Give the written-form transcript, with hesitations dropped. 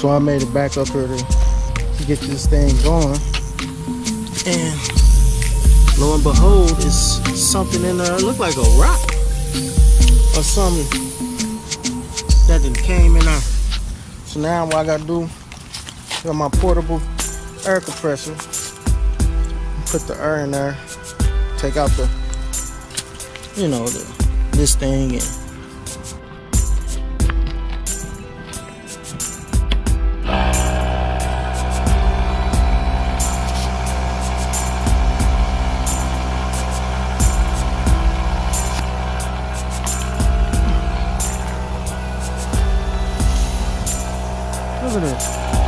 So I made it back up here to get this thing going. And lo and behold, it's something in there. It looked like a rock or something that then came in there. So now what I gotta do, got my portable air compressor. Put the air in there. Take out the, this thing and look at this.